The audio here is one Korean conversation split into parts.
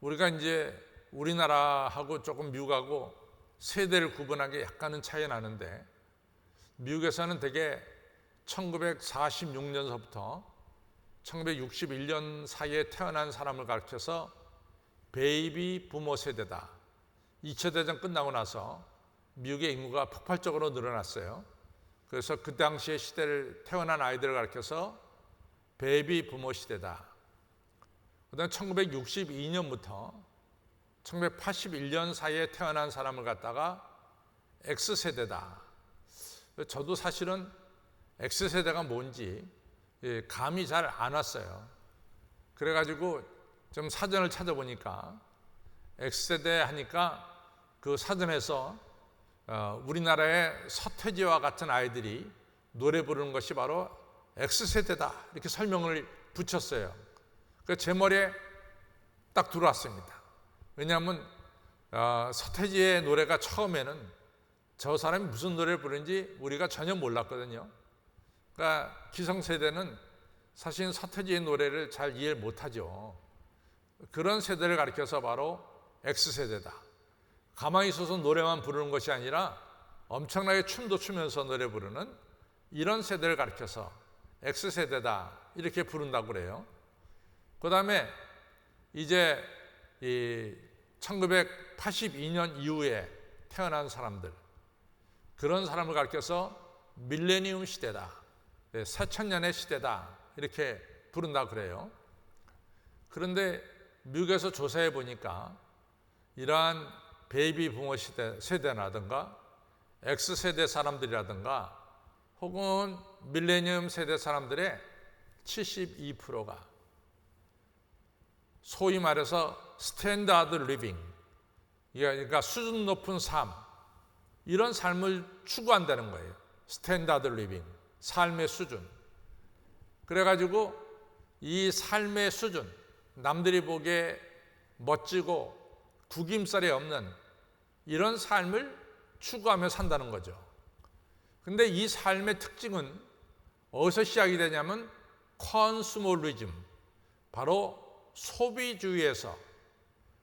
우리가 이제 우리나라하고 조금 미국하고 세대를 구분한 게 약간은 차이 나는데, 미국에서는 대개 1946년서부터 1961년 사이에 태어난 사람을 가르쳐서 베이비 부모 세대다. 2차 대전 끝나고 나서 미국의 인구가 폭발적으로 늘어났어요. 그래서 그 당시의 시대를 태어난 아이들을 가르쳐서 베이비 부모 시대다. 그다음 1962년부터 1981년 사이에 태어난 사람을 갖다가 X세대다. 저도 사실은 X세대가 뭔지 감이 잘 안 왔어요. 그래가지고 좀 사전을 찾아보니까 X세대 하니까 그 사전에서 우리나라의 서태지와 같은 아이들이 노래 부르는 것이 바로 X세대다 이렇게 설명을 붙였어요. 그래서 제 머리에 딱 들어왔습니다. 왜냐하면 서태지의 노래가 처음에는 저 사람이 무슨 노래를 부르는지 우리가 전혀 몰랐거든요. 그러니까 기성세대는 사실 서태지의 노래를 잘 이해를 못하죠. 그런 세대를 가리켜서 바로 X세대다. 가만히 있어서 노래만 부르는 것이 아니라 엄청나게 춤도 추면서 노래 부르는 이런 세대를 가리켜서 X세대다 이렇게 부른다고 그래요. 그 다음에 이제 1982년 이후에 태어난 사람들, 그런 사람을 가리켜서 밀레니엄 시대다, 새천년의 시대다 이렇게 부른다고 그래요. 그런데 미국에서 조사해 보니까 이러한 베이비 부모 세대라든가 X세대 사람들이라든가 혹은 밀레니엄 세대 사람들의 72%가 소위 말해서 스탠다드 리빙, 그러니까 수준 높은 삶, 이런 삶을 추구한다는 거예요. 스탠다드 리빙, 삶의 수준. 그래가지고 이 삶의 수준, 남들이 보기에 멋지고 구김살이 없는 이런 삶을 추구하며 산다는 거죠. 근데 이 삶의 특징은 어디서 시작이 되냐면 컨슈머리즘, 바로 소비주의에서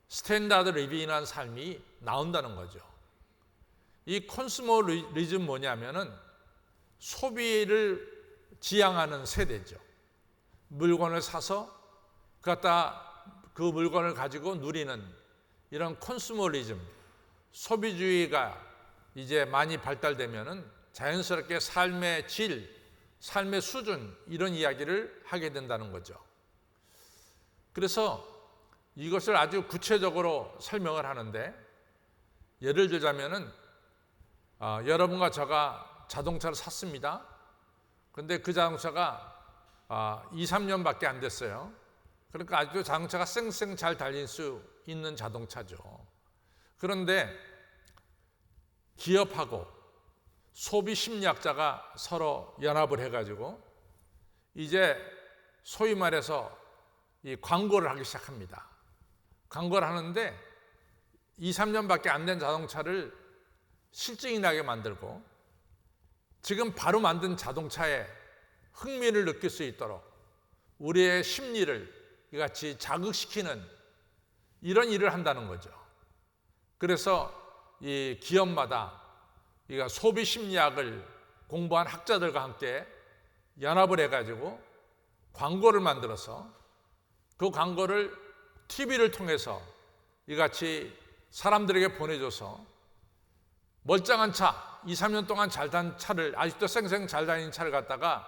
스탠다드 리빙이라는 삶이 나온다는 거죠. 이 컨슈머리즘 뭐냐면은 소비를 지향하는 세대죠. 물건을 사서 그 물건을 가지고 누리는 이런 컨슈머리즘, 소비주의가 이제 많이 발달되면은 자연스럽게 삶의 질, 삶의 수준, 이런 이야기를 하게 된다는 거죠. 그래서 이것을 아주 구체적으로 설명을 하는데, 예를 들자면은 여러분과 제가 자동차를 샀습니다. 그런데 그 자동차가 2, 3년밖에 안 됐어요. 그러니까 아직도 자동차가 쌩쌩 잘 달릴 수 있는 자동차죠. 그런데 기업하고 소비 심리학자가 서로 연합을 해가지고 이제 소위 말해서 이 광고를 하기 시작합니다. 광고를 하는데 2, 3년밖에 안 된 자동차를 실증이 나게 만들고 지금 바로 만든 자동차에 흥미를 느낄 수 있도록 우리의 심리를 이같이 자극시키는 이런 일을 한다는 거죠. 그래서 이 기업마다 소비 심리학을 공부한 학자들과 함께 연합을 해가지고 광고를 만들어서 그 광고를 TV를 통해서 이같이 사람들에게 보내줘서 멀쩡한 차, 2, 3년 동안 잘 단 차를, 아직도 쌩쌩 잘 다니는 차를 갖다가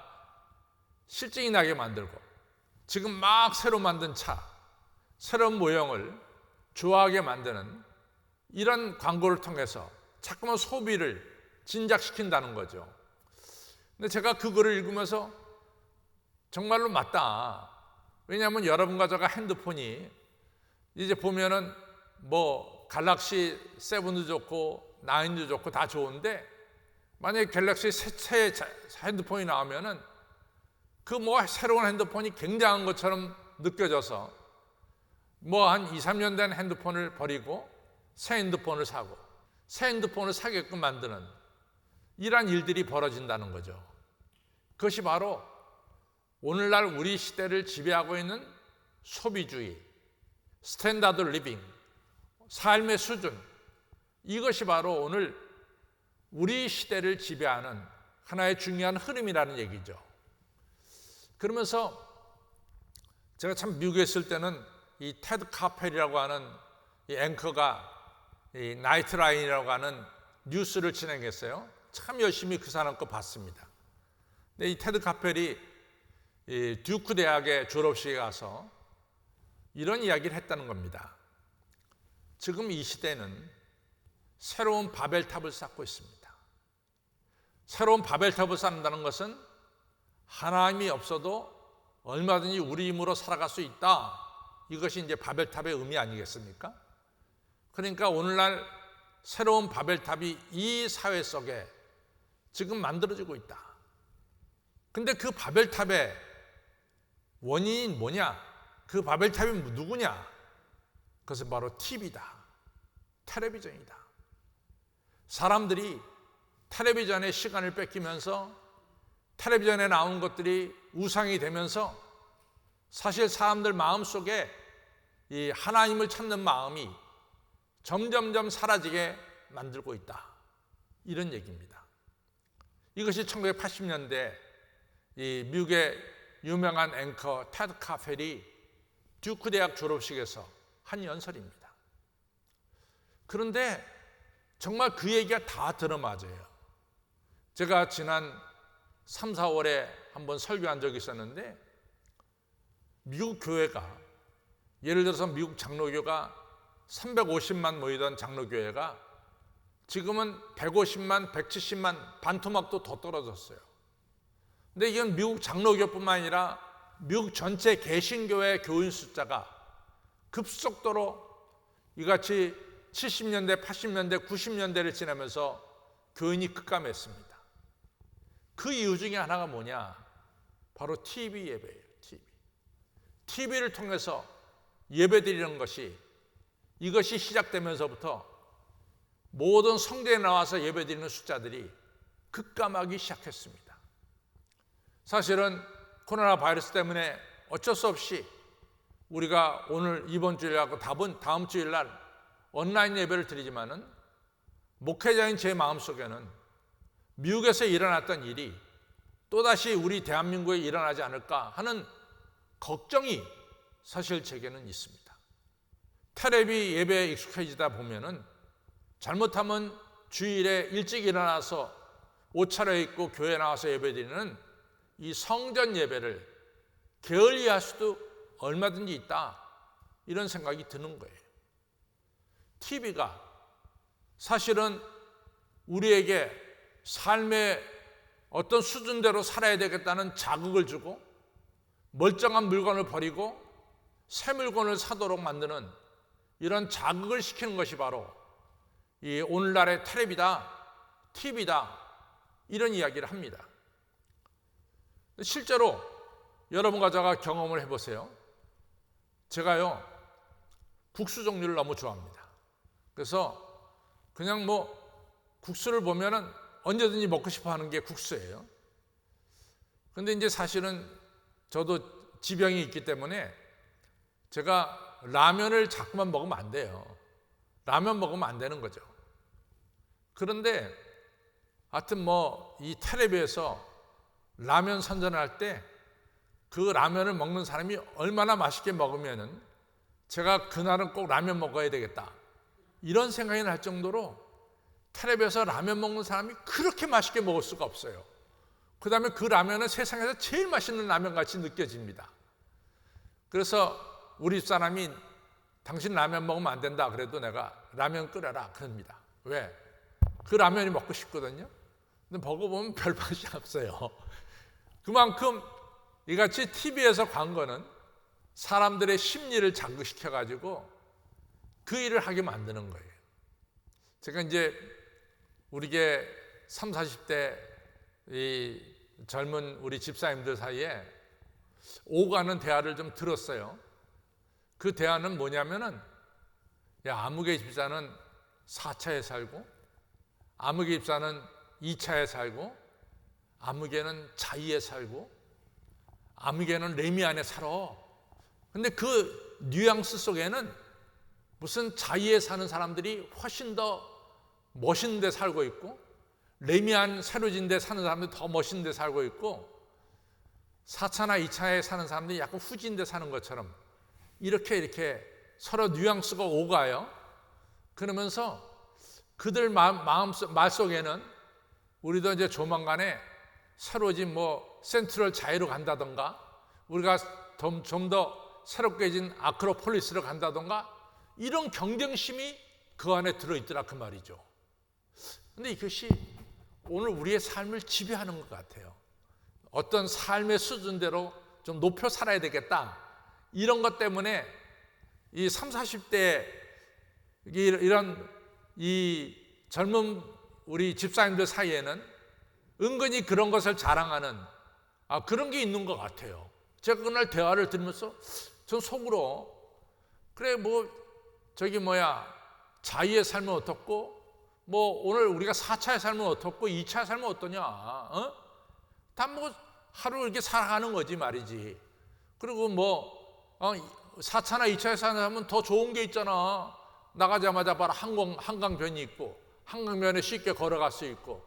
실증이 나게 만들고 지금 막 새로 만든 차, 새로운 모형을 좋아하게 만드는 이런 광고를 통해서 자꾸만 소비를 진작시킨다는 거죠. 근데 제가 그거를 읽으면서 정말로 맞다. 왜냐하면 여러분과 제가 핸드폰이 이제 보면은 뭐 갤럭시 7도 좋고 9도 좋고 다 좋은데, 만약에 갤럭시 새 핸드폰이 나오면은 그 뭐 새로운 핸드폰이 굉장한 것처럼 느껴져서 뭐 한 2, 3년 된 핸드폰을 버리고 새 핸드폰을 사고 새 핸드폰을 사게끔 만드는 이러한 일들이 벌어진다는 거죠. 그것이 바로 오늘날 우리 시대를 지배하고 있는 소비주의, 스탠다드 리빙, 삶의 수준, 이것이 바로 오늘 우리 시대를 지배하는 하나의 중요한 흐름이라는 얘기죠. 그러면서 제가 참 미국에 있을 때는 이 테드 카펠이라고 하는 이 앵커가 이 나이트라인이라고 하는 뉴스를 진행했어요. 참 열심히 그 사람 거 봤습니다. 근데 이 테드 카펠이 이 듀크 대학의 졸업식에 가서 이런 이야기를 했다는 겁니다. 지금 이 시대는 새로운 바벨탑을 쌓고 있습니다. 새로운 바벨탑을 쌓는다는 것은 하나님이 없어도 얼마든지 우리 힘으로 살아갈 수 있다. 이것이 이제 바벨탑의 의미 아니겠습니까? 그러니까 오늘날 새로운 바벨탑이 이 사회 속에 지금 만들어지고 있다. 근데 그 바벨탑의 원인이 뭐냐? 그 바벨탑이 누구냐? 그것은 바로 TV다. 텔레비전이다. 사람들이 텔레비전의 시간을 뺏기면서 텔레비전에 나온 것들이 우상이 되면서 사실 사람들 마음속에 이 하나님을 찾는 마음이 점점점 사라지게 만들고 있다. 이런 얘기입니다. 이것이 1980년대 이 미국의 유명한 앵커 테드 카펠이 듀크 대학 졸업식에서 한 연설입니다. 그런데 정말 그 얘기가 다 들어맞아요. 제가 지난 3, 4월에 한번 설교한 적이 있었는데 미국 교회가 예를 들어서 미국 장로교가 350만 모이던 장로교회가 지금은 150만, 170만 반토막도 더 떨어졌어요. 근데 이건 미국 장로교뿐만 아니라 미국 전체 개신교회 교인 숫자가 급속도로 이같이 70년대, 80년대, 90년대를 지나면서 교인이 급감했습니다. 그 이유 중에 하나가 뭐냐? 바로 TV 예배예요. TV를 통해서 예배드리는 것이 이것이 시작되면서부터 모든 성전에 나와서 예배드리는 숫자들이 급감하기 시작했습니다. 사실은 코로나 바이러스 때문에 어쩔 수 없이 우리가 오늘 이번 주일하고 다음 주일날 온라인 예배를 드리지만은 목회자인 제 마음속에는 미국에서 일어났던 일이 또다시 우리 대한민국에 일어나지 않을까 하는 걱정이 사실 제게는 있습니다. 텔레비 예배에 익숙해지다 보면은 잘못하면 주일에 일찍 일어나서 옷 차려입고 교회 나와서 예배드리는 이 성전 예배를 게을리할 수도 얼마든지 있다. 이런 생각이 드는 거예요. TV가 사실은 우리에게 삶의 어떤 수준대로 살아야 되겠다는 자극을 주고 멀쩡한 물건을 버리고 새 물건을 사도록 만드는 이런 자극을 시키는 것이 바로 이 오늘날의 텔레비다, TV다 이런 이야기를 합니다. 실제로 여러분과 제가 경험을 해보세요. 제가요 국수 종류를 너무 좋아합니다. 그래서 그냥 뭐 국수를 보면은 언제든지 먹고 싶어 하는 게 국수예요. 근데 이제 사실은 저도 지병이 있기 때문에 제가 라면을 자꾸만 먹으면 안 돼요. 라면 먹으면 안 되는 거죠. 그런데 하여튼 뭐 이 텔레비에서 라면 선전을 할 때 그 라면을 먹는 사람이 얼마나 맛있게 먹으면은 제가 그날은 꼭 라면 먹어야 되겠다. 이런 생각이 날 정도로 텔레비에서 라면 먹는 사람이 그렇게 맛있게 먹을 수가 없어요. 그 다음에 그 라면은 세상에서 제일 맛있는 라면 같이 느껴집니다. 그래서 우리 집사람이 당신 라면 먹으면 안 된다 그래도 내가 라면 끓여라 그럽니다. 왜? 그 라면이 먹고 싶거든요. 근데 먹어보면 별 맛이 없어요. 그만큼 이같이 TV에서 광고는 사람들의 심리를 자극시켜가지고 그 일을 하게 만드는 거예요. 제가 이제 우리게 30, 40대 이 젊은 우리 집사님들 사이에 오가는 대화를 좀 들었어요. 그 대화는 뭐냐면은 야, 아무개 집사는 4차에 살고 아무개 집사는 2차에 살고 아무개는 자이에 살고 아무개는 레미 안에 살아. 근데 그 뉘앙스 속에는 무슨 자유에 사는 사람들이 훨씬 더 멋있는 데 살고 있고, 레미안 세로진 데 사는 사람들이 더 멋있는 데 살고 있고, 4차나 2차에 사는 사람들이 약간 후진 데 사는 것처럼 이렇게 서로 뉘앙스가 오가요. 그러면서 그들 말속에는 우리도 이제 조만간에 새로진 센트럴 자이로 간다던가, 우리가 좀 더 새롭게진 아크로폴리스로 간다던가, 이런 경쟁심이 그 안에 들어있더라 그 말이죠. 근데 이것이 오늘 우리의 삶을 지배하는 것 같아요. 어떤 삶의 수준대로 좀 높여 살아야 되겠다, 이런 것 때문에 이 30, 40대 이런 이 젊은 우리 집사님들 사이에는 은근히 그런 것을 자랑하는 그런 게 있는 것 같아요. 제가 그날 대화를 들으면서 전 속으로, 그래 자유의 삶은 어떻고, 오늘 우리가 4차의 삶은 어떻고 2차의 삶은 어떠냐, 다 하루 이렇게 살아가는 거지 말이지. 그리고 4차나 2차에 사는 사람은 더 좋은 게 있잖아. 나가자마자 바로 한강변이 있고, 한강변에 쉽게 걸어갈 수 있고,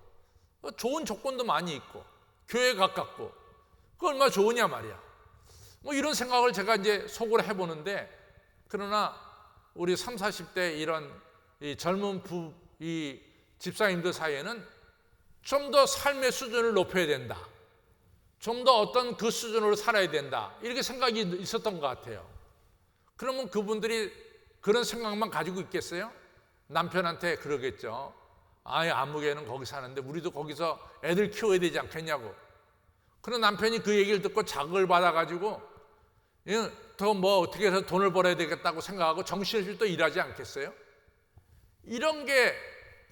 좋은 조건도 많이 있고, 교회 가깝고, 그 얼마나 좋으냐 말이야. 이런 생각을 제가 이제 속으로 해보는데, 그러나 우리 30, 40대 이런 이 젊은 이 집사님들 사이에는 좀 더 삶의 수준을 높여야 된다, 좀 더 어떤 그 수준으로 살아야 된다, 이렇게 생각이 있었던 것 같아요. 그러면 그분들이 그런 생각만 가지고 있겠어요? 남편한테 그러겠죠. 아무개는 거기 사는데 우리도 거기서 애들 키워야 되지 않겠냐고. 그런 남편이 그 얘기를 듣고 자극을 받아가지고 더 어떻게 해서 돈을 벌어야 되겠다고 생각하고 정신없이 또 일하지 않겠어요? 이런 게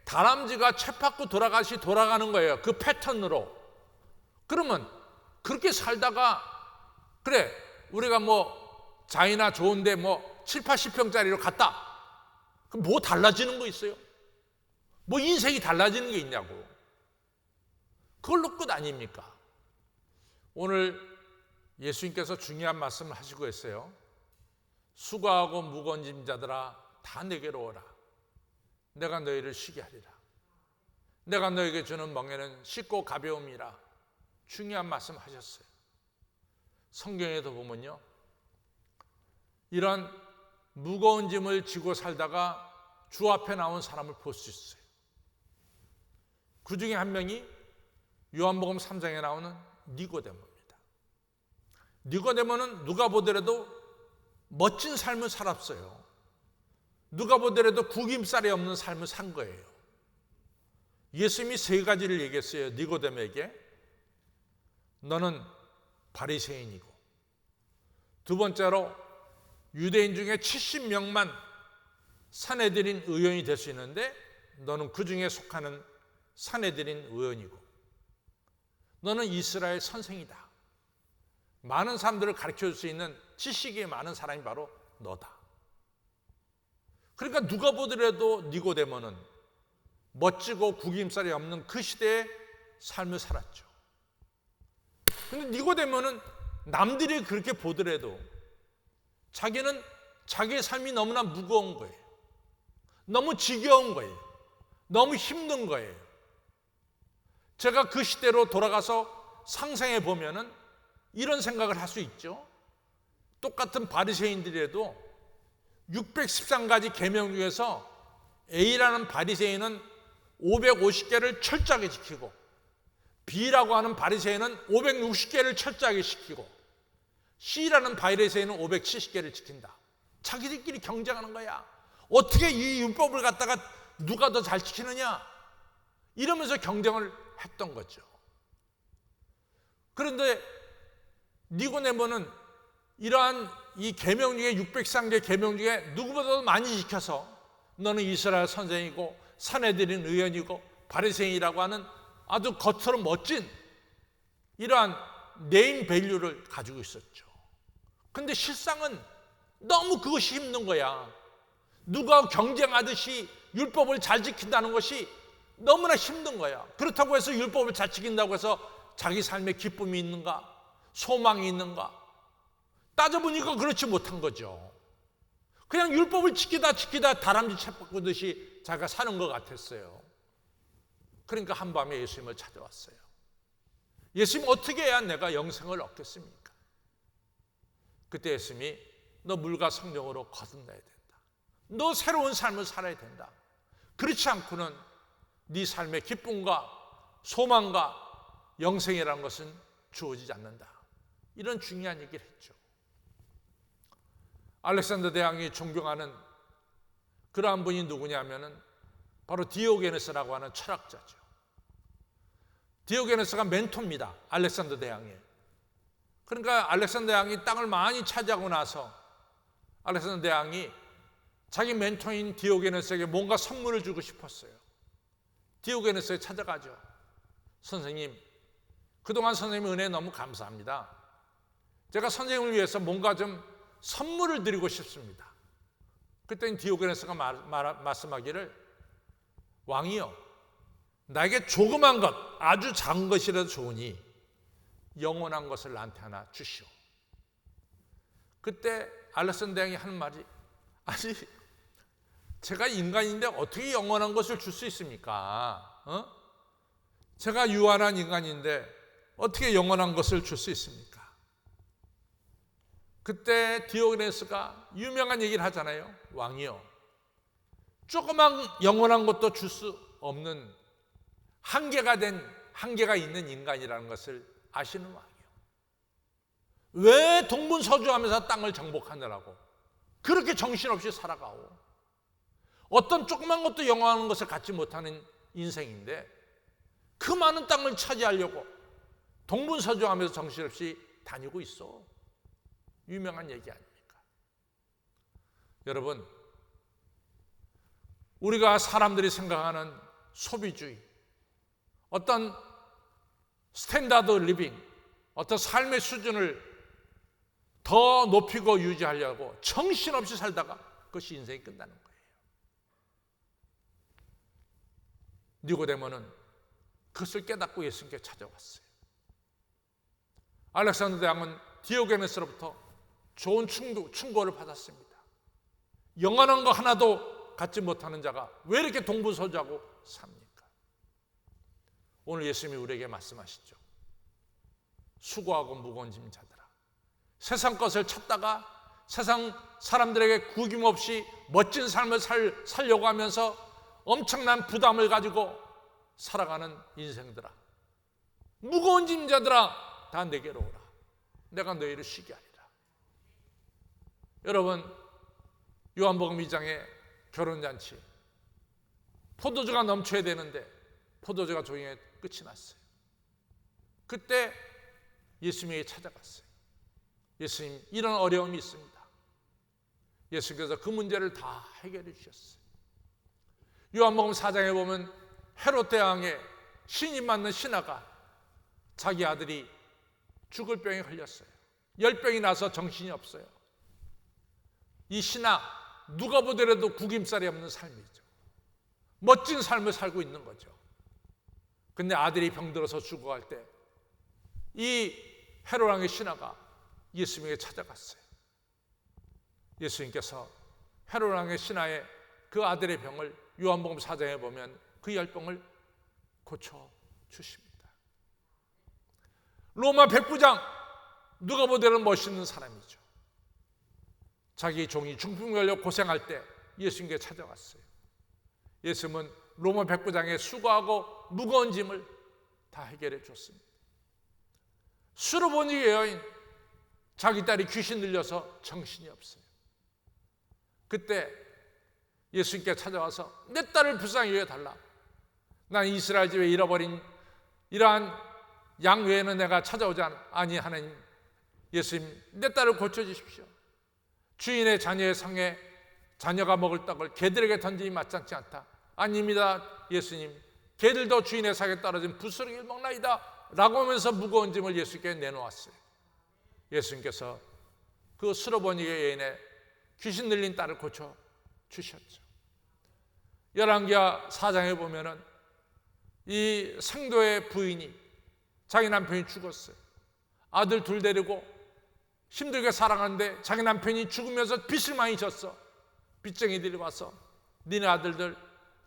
다람쥐가 쳇바퀴 돌아가는 거예요. 그 패턴으로. 그러면 그렇게 살다가, 그래 우리가 자이나 좋은데 7, 80평짜리로 갔다, 그럼 달라지는 거 있어요? 인생이 달라지는 게 있냐고. 그걸로 끝 아닙니까? 오늘 예수님께서 중요한 말씀을 하시고 있어요. 수고하고 무거운 짐 자들아 다 내게로 오라. 내가 너희를 쉬게 하리라. 내가 너에게 주는 멍에는 쉽고 가벼움이라. 중요한 말씀 하셨어요. 성경에도 보면요, 이런 무거운 짐을 지고 살다가 주 앞에 나온 사람을 볼 수 있어요. 그 중에 한 명이 요한복음 3장에 나오는 니고데모입니다. 니고데모는 누가 보더라도 멋진 삶을 살았어요. 누가 보더라도 구김살이 없는 삶을 산 거예요. 예수님이 3가지를 얘기했어요. 니고데모에게. 너는 바리새인이고, 두 번째로 유대인 중에 70명만 산헤드린 의원이 될 수 있는데 너는 그 중에 속하는 산헤드린 의원이고, 너는 이스라엘 선생이다. 많은 사람들을 가르쳐 줄 수 있는 지식이 많은 사람이 바로 너다. 그러니까 누가 보더라도 니고데모는 멋지고 구김살이 없는 그 시대의 삶을 살았죠. 그런데 니고데모는 남들이 그렇게 보더라도 자기는 자기의 삶이 너무나 무거운 거예요. 너무 지겨운 거예요. 너무 힘든 거예요. 제가 그 시대로 돌아가서 상상해 보면은 이런 생각을 할 수 있죠. 똑같은 바리새인들이라도 613가지 계명 중에서 A라는 바리새인은 550개를 철저하게 지키고, B라고 하는 바리새인은 560개를 철저하게 지키고, C라는 바리새인은 570개를 지킨다. 자기들끼리 경쟁하는 거야. 어떻게 이 율법을 갖다가 누가 더 잘 지키느냐, 이러면서 경쟁을 했던 거죠. 그런데 니고데모는 이러한 이 계명 중에 603개 계명 중에 누구보다도 많이 지켜서 너는 이스라엘 선생이고 산헤드린 의원이고 바리새인이라고 하는 아주 겉으로 멋진 이러한 네임 밸류를 가지고 있었죠. 그런데 실상은 너무 그것이 힘든 거야. 누가 경쟁하듯이 율법을 잘 지킨다는 것이 너무나 힘든 거야. 그렇다고 해서 율법을 잘 지킨다고 해서 자기 삶에 기쁨이 있는가? 소망이 있는가? 따져보니까 그렇지 못한 거죠. 그냥 율법을 지키다 다람쥐 책 바꾸듯이 자기가 사는 것 같았어요. 그러니까 한밤에 예수님을 찾아왔어요. 예수님, 어떻게 해야 내가 영생을 얻겠습니까? 그때 예수님이 너 물과 성령으로 거듭나야 된다. 너 새로운 삶을 살아야 된다. 그렇지 않고는 네 삶의 기쁨과 소망과 영생이라는 것은 주어지지 않는다. 이런 중요한 얘기를 했죠. 알렉산더 대왕이 존경하는 그러한 분이 누구냐면은 바로 디오게네스라고 하는 철학자죠. 디오게네스가 멘토입니다. 알렉산더 대왕의. 그러니까 알렉산더 대왕이 땅을 많이 차지하고 나서 알렉산더 대왕이 자기 멘토인 디오게네스에게 뭔가 선물을 주고 싶었어요. 디오게네스에 찾아가죠. 선생님, 그동안 선생님 은혜 너무 감사합니다. 제가 선생님을 위해서 뭔가 좀 선물을 드리고 싶습니다. 그때는 디오게네스가 말씀하기를, 왕이여, 나에게 조그만 것, 아주 작은 것이라도 좋으니 영원한 것을 나한테 하나 주시오. 그때 알렉산더 대왕이 하는 말이, 아니, 제가 인간인데 어떻게 영원한 것을 줄 수 있습니까? 제가 유한한 인간인데 어떻게 영원한 것을 줄 수 있습니까? 그때 디오게네스가 유명한 얘기를 하잖아요. 왕이요, 조그만 영원한 것도 줄 수 없는 한계가 있는 인간이라는 것을 아시는 왕이요, 왜 동분서주하면서 땅을 정복하느라고 그렇게 정신없이 살아가오? 어떤 조그만 것도 영원한 것을 갖지 못하는 인생인데 그 많은 땅을 차지하려고 동분서주하면서 정신없이 다니고 있어. 유명한 얘기 아닙니까? 여러분, 우리가 사람들이 생각하는 소비주의, 어떤 스탠다드 리빙, 어떤 삶의 수준을 더 높이고 유지하려고 정신없이 살다가 그것이 인생이 끝나는 거예요. 니고데모는 그것을 깨닫고 예수님께 찾아왔어요. 알렉산더 대왕은 디오게네스로부터 좋은 충고를 받았습니다. 영원한 거 하나도 갖지 못하는 자가 왜 이렇게 동분서주하고 삽니까? 오늘 예수님이 우리에게 말씀하시죠. 수고하고 무거운 짐 자들아, 세상 것을 찾다가 세상 사람들에게 구김없이 멋진 삶을 살려고 하면서 엄청난 부담을 가지고 살아가는 인생들아, 무거운 짐 자들아, 다 내게로 오라. 내가 너희를 쉬게 하리라. 여러분, 요한복음 2장의 결혼잔치, 포도주가 넘쳐야 되는데 포도주가 조용히 끝이 났어요. 그때 예수님에게 찾아갔어요. 예수님, 이런 어려움이 있습니다. 예수님께서 그 문제를 다 해결해 주셨어요. 요한복음 4장에 보면 헤롯 대왕의 신임 맞는 신하가 자기 아들이 죽을 병에 걸렸어요. 열병이 나서 정신이 없어요. 이 신하, 누가 보더라도 구김살이 없는 삶이죠. 멋진 삶을 살고 있는 거죠. 근데 아들이 병들어서 죽어갈 때 이 헤롯 왕의 신하가 예수님에게 찾아갔어요. 예수님께서 헤롯 왕의 신하의 그 아들의 병을 요한복음 4장에 보면 그 열병을 고쳐주십니다. 로마 백부장, 누가 보더라도 멋있는 사람이죠. 자기 종이 중풍 걸려 고생할 때 예수님께 찾아왔어요. 예수님은 로마 백부장의 수고하고 무거운 짐을 다 해결해 줬습니다. 수르보니 여인, 자기 딸이 귀신 들려서 정신이 없어요. 그때 예수님께 찾아와서 내 딸을 불쌍히 여겨달라. 난 이스라엘 집에 잃어버린 이러한 양 외에는 내가 찾아오지 않아. 아니 하나님, 예수님, 내 딸을 고쳐주십시오. 주인의 자녀의 상에 자녀가 먹을 떡을 개들에게 던지니 마땅치 않다. 아닙니다 예수님, 개들도 주인의 상에 떨어진 부스러기를 먹나이다 라고 하면서 무거운 짐을 예수님께 내놓았어요. 예수님께서 그 수르보니게 여인의 귀신 들린 딸을 고쳐주셨죠. 열왕기하 4장에 보면은 이 생도의 부인이 자기 남편이 죽었어요. 아들 둘 데리고 힘들게 살아가는데 자기 남편이 죽으면서 빚을 많이 졌어. 빚쟁이들이 와서 니네 아들들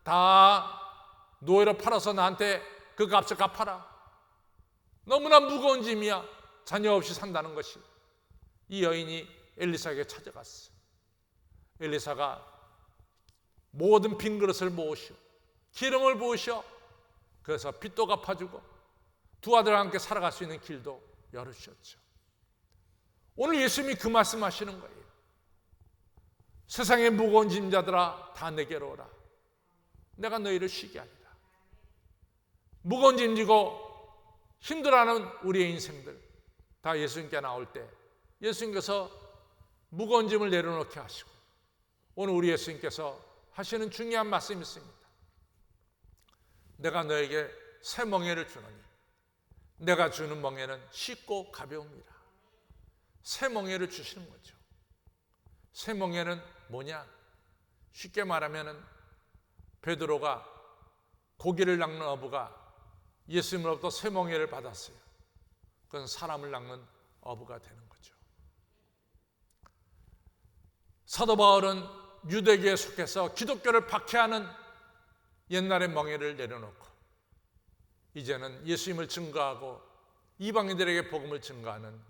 다 노예로 팔아서 나한테 그 값을 갚아라. 너무나 무거운 짐이야. 자녀 없이 산다는 것이. 이 여인이 엘리사에게 찾아갔어. 엘리사가 모든 빈 그릇을 모으시오, 기름을 부으시오. 그래서 빚도 갚아주고 두 아들과 함께 살아갈 수 있는 길도 열으셨죠. 오늘 예수님이 그 말씀하시는 거예요. 세상의 무거운 짐자들아 다 내게로 오라. 내가 너희를 쉬게 하리라. 무거운 짐 지고 힘들어하는 우리의 인생들 다 예수님께 나올 때 예수님께서 무거운 짐을 내려놓게 하시고, 오늘 우리 예수님께서 하시는 중요한 말씀이 있습니다. 내가 너에게 새 멍에를 주노니 내가 주는 멍에는 쉽고 가벼움이라. 새 멍에를 주시는 거죠. 새 멍에는 뭐냐? 쉽게 말하면 베드로가 고기를 낚는 어부가 예수님으로부터 새 멍에를 받았어요. 그건 사람을 낚는 어부가 되는 거죠. 사도 바울은 유대교에 속해서 기독교를 박해하는 옛날의 멍에를 내려놓고 이제는 예수님을 증거하고 이방인들에게 복음을 증거하는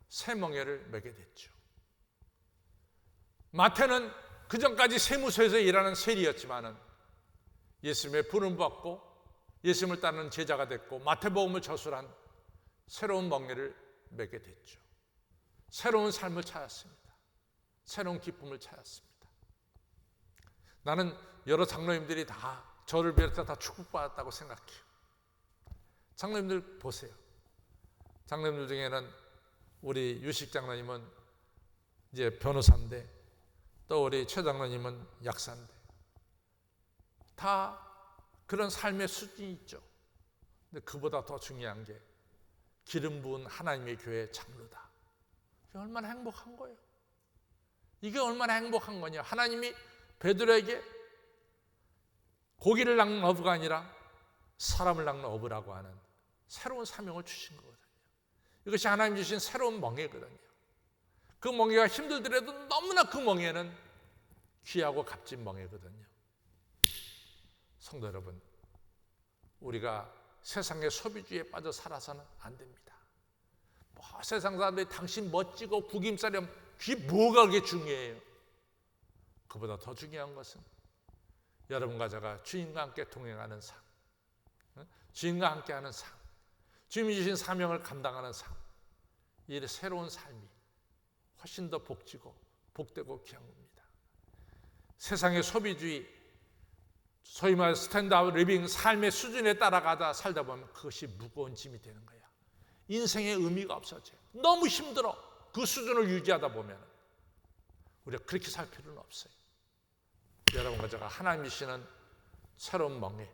새 멍에를 매게 됐죠. 마태는 그전까지 세무서에서 일하는 세리였지만은 예수님의 부름 받고 예수님을 따르는 제자가 됐고 마태복음을 저술한 새로운 멍에를 매게 됐죠. 새로운 삶을 찾았습니다. 새로운 기쁨을 찾았습니다. 나는 여러 장로님들이 다 저를 비롯해 다 축복받았다고 생각해요. 장로님들 보세요. 장로님들 중에는 우리 유식 장로님은 이제 변호사인데, 또 우리 최 장로님은 약사인데, 다 그런 삶의 수준이 있죠. 근데 그보다 더 중요한 게 기름 부은 하나님의 교회 장로다. 이게 얼마나 행복한 거예요. 이게 얼마나 행복한 거냐. 하나님이 베드로에게 고기를 낚는 어부가 아니라 사람을 낚는 어부라고 하는 새로운 사명을 주신 거거든요. 이것이 하나님 주신 새로운 멍에거든요. 그 멍에가 힘들더라도 너무나 그 멍에는 귀하고 값진 멍에거든요. 성도 여러분, 우리가 세상의 소비주의에 빠져 살아서는 안 됩니다. 세상 사람들이 당신 멋지고 구김살이 그게 뭐가 그렇게 중요해요? 그보다 더 중요한 것은 여러분과 제가 주님과 함께 동행하는 삶, 주님과 함께하는 삶, 주님이 주신 사명을 감당하는 삶, 이 새로운 삶이 훨씬 더 복지고 복되고 귀한 겁니다. 세상의 소비주의, 소위 말해 스탠드아웃 리빙, 삶의 수준에 따라가다 살다 보면 그것이 무거운 짐이 되는 거야. 인생의 의미가 없어져요. 너무 힘들어. 그 수준을 유지하다 보면 우리가 그렇게 살 필요는 없어요. 여러분과 제가 하나님이 주시는 새로운 멍에,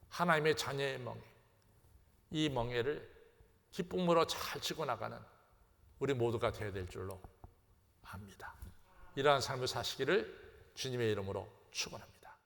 하나님의 자녀의 멍에, 이 멍에를 기쁨으로 잘 지고 나가는 우리 모두가 되어야 될 줄로 압니다. 이러한 삶을 사시기를 주님의 이름으로 축원합니다.